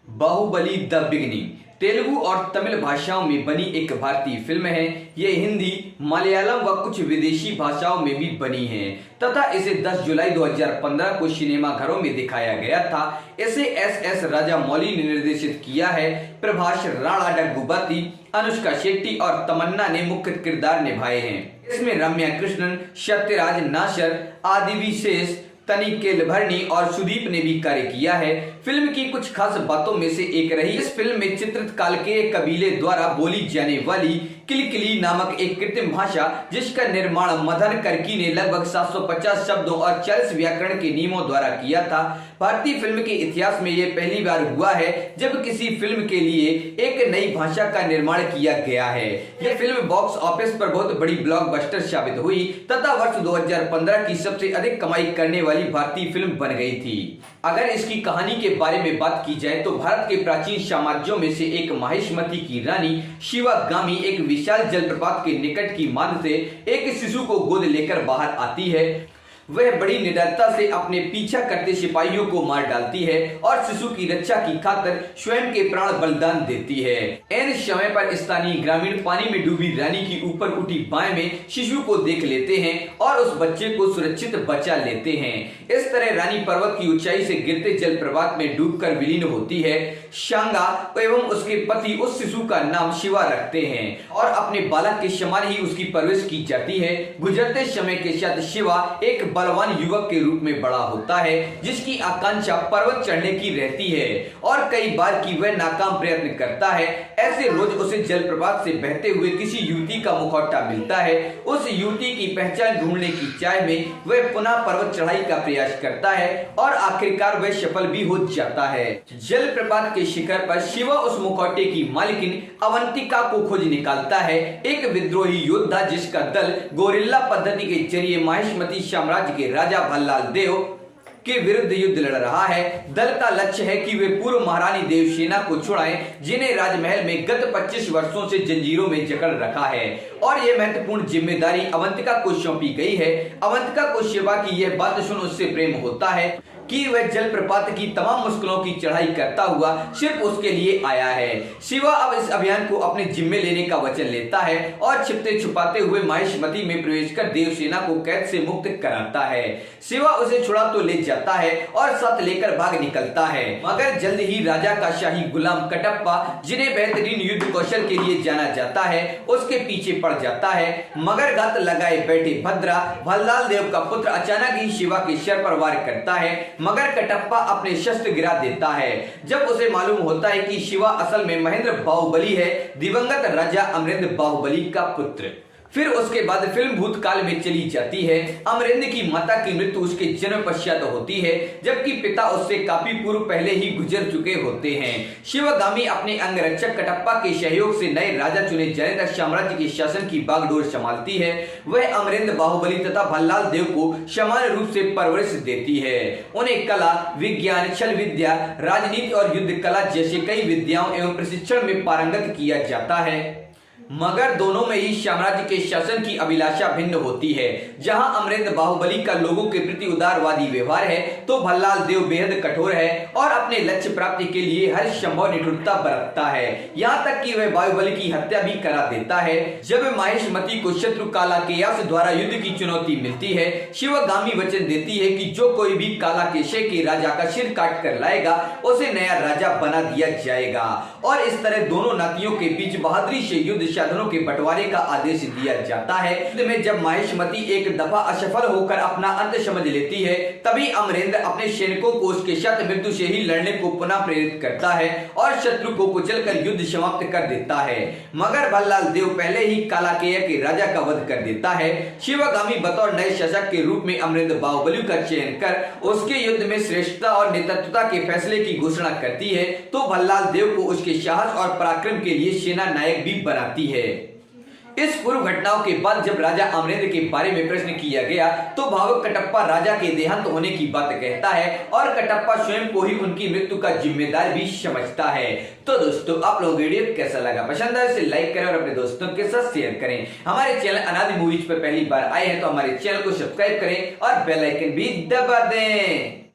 Baahubali the beginning Telugu और तमिल भाषाओं में बनी एक भारतीय फिल्म है। ये हिंदी, मलयालम व कुछ विदेशी भाषाओं में भी बनी है तथा इसे 10 जुलाई 2015 को सिनेमाघरों में दिखाया गया था। इसे एस राजामौली ने निर्देशित किया है। प्रभास, राणा डग्गुबाती, अनुष्का शेट्टी और तमन्ना ने मुख्य किरदार निभाए हैं। इसमें रम्या कृष्णन, सत्यराज नासर, आदिवि शेष, तनिकेल भरनी और सुदीप ने भी कार्य किया है। फिल्म की कुछ खास बातों में से एक रही, इस फिल्म में चित्रित कालकेय कबीले द्वारा बोली जाने वाली किलकिली नामक एक कृत्रिम भाषा, जिसका निर्माण मदन कर्की ने लगभग 750 शब्दों और 40 व्याकरण के नियमों द्वारा किया था। भारतीय फिल्म के इतिहास में यह पहली बार हुआ है जब किसी फिल्म के लिए एक नई भाषा का निर्माण किया गया है। यह फिल्म बॉक्स ऑफिस पर बहुत बड़ी ब्लॉकबस्टर साबित हुई तथा वर्ष 2015 की सबसे अधिक कमाई करने वाली भारतीय फिल्म बन गई थी। अगर इसकी कहानी के बारे में बात की जाए तो भारत के प्राचीन साम्राज्यों में से एक माहिष्मती की रानी शिवागामी एक विशाल जलप्रपात के निकट की मांद से एक शिशु को गोद लेकर बाहर आती है। वह बड़ी निडरता से अपने पीछा करते सिपाहियों को मार डालती है और शिशु की रक्षा की खातिर स्वयं के प्राण बलिदान देती है। ऐन समय पर स्थानीय ग्रामीण पानी में डूबी रानी की ऊपर उठी बाएं में शिशु को देख लेते हैं और उस बच्चे को सुरक्षित बचा लेते हैं। इस तरह रानी पर्वत की ऊंचाई से गिरते जलप्रपात में डूबकर विलीन होती है। शांगा एवं उसके पति उस शिशु का नाम शिवा रखते हैं और अपने बालक के समान ही उसकी परवरिश की जाती है। गुजरते समय के साथ शिवा एक बलवान युवक के रूप में बड़ा होता है, जिसकी आकांक्षा पर्वत चढ़ने की रहती है और कई बार की वह नाकाम प्रयत्न करता है। ऐसे रोज उसे जलप्रपात से बहते हुए किसी युवती का मुखौटा मिलता है। उस युवती की पहचान ढूंढने की चाह में वह पुनः पर्वत चढ़ाई का प्रयास करता है और आखिरकार वह सफल भी हो जाता है। जलप्रपात के शिखर पर शिवा उस मुखौटे की मालकिन अवंतिका को खोज निकालता है, एक विद्रोही योद्धा जिसका दल गोरिल्ला पद्धति के जरिए माहिष्मती साम्राज्य के राजा भल्लाल देव के विरुद्ध युद्ध लड़ रहा है। दल का लक्ष्य है कि वे पूर्व महारानी देवसेना को छुड़ाएं, जिन्हें राजमहल में गत 25 वर्षों से जंजीरों में जकड़ रखा है और यह महत्वपूर्ण जिम्मेदारी अवंतिका को सौंपी गई है। अवंतिका को शिवा की यह बात सुन उससे प्रेम होता है कि वह जलप्रपात की तमाम मुश्किलों की चढ़ाई करता हुआ सिर्फ उसके लिए आया है। शिवा अब इस अभियान को अपने जिम्मे लेने का वचन लेता है और छिपते छुपाते हुए माहिष्मती में प्रवेश कर देवसेना को कैद से मुक्त कराता है। शिवा उसे छुड़ा तो ले जाता है और साथ लेकर भाग निकलता है, मगर जल्द ही राजा का शाही गुलाम कटप्पा, जिन्हें बेहतरीन युद्ध कौशल के लिए जाना जाता है, उसके पीछे पड़ जाता है। मगर घात लगाए बैठे भद्रा भल्लाल देव का पुत्र अचानक ही शिवा के सिर पर वार करता है, मगर कटप्पा अपने शस्त्र गिरा देता है। जब उसे मालूम होता है कि शिवा असल में महेंद्र बाहुबली है, दिवंगत राजा अमरेंद्र बाहुबली का पुत्र। फिर उसके बाद फिल्म भूतकाल में चली जाती है। अमरेंद्र की माता की मृत्यु उसके जन्म पश्चात होती है, जबकि पिता उससे काफी पूर्व पहले ही गुजर चुके होते हैं। शिवगामी अपने अंगरक्षक कटप्पा के सहयोग से नए राजा चुने जाने तक साम्राज्य के शासन की बागडोर संभालती है। वह अमरेंद्र बाहुबली तथा भल्लाल देव को समान रूप से परवरिश देती है। उन्हें कला, विज्ञान, छल विद्या, राजनीति और युद्ध कला जैसे कई विद्याओं एवं प्रशिक्षण में पारंगत किया जाता है, मगर दोनों में ही साम्राज्य के शासन की अभिलाषा भिन्न होती है। जहां अमरेंद्र बाहुबली का लोगों के प्रति उदारवादी व्यवहार है, तो भल्लाल देव बेहद कठोर है और अपने लक्ष्य प्राप्ति के लिए हर संभव निठुरता बरतता है, यहाँ तक कि वह बाहुबली की हत्या भी करा देता है। जब माहिष्मती को शत्रु कालाकेयस द्वारा युद्ध की चुनौती मिलती है, शिवगामी वचन देती है कि जो कोई भी कालाकेय के राजा का सिर काट कर लाएगा, उसे नया राजा बना दिया जाएगा। और इस तरह दोनों नातियों के बीच बहादुरी से युद्ध साधनों के बंटवारे का आदेश दिया जाता है। युद्ध में जब माहिष्मती एक दफा असफल होकर अपना अंत समझ लेती है, तभी अमरेंद्र अपने सैनिकों को उसके साथ मृत्यु से ही लड़ने को पुनः प्रेरित करता है और शत्रु को कुचलकर युद्ध समाप्त कर देता है। मगर भल्लाल देव पहले ही कालाकेय के राजा का वध कर देता है। शिवगामी बतौर नए शासक के रूप में अमरेंद्र बाहुबली का चयन कर उसके युद्ध में श्रेष्ठता और नेतृत्वता के फैसले की घोषणा करती है, तो भल्लाल देव को उसके साहस और पराक्रम के लिए सेना नायक भी बनाती है। इस पूर्व घटनाओं के बाद जब राजा अमरेंद्र के बारे में प्रश्न किया गया, तो भावुक कटप्पा राजा के देहांत होने की बात कहता है और कटप्पा स्वयं को ही उनकी मृत्यु का जिम्मेदार भी समझता है। तो दोस्तों, आप लोग वीडियो कैसा लगा? पसंद आए इसे लाइक करें और अपने दोस्तों के साथ शेयर करें। हमारे चैनल अनादि मूवीज पर पहली बार आए हैं तो हमारे चैनल को सब्सक्राइब करें और बेल आइकन भी दबा दें।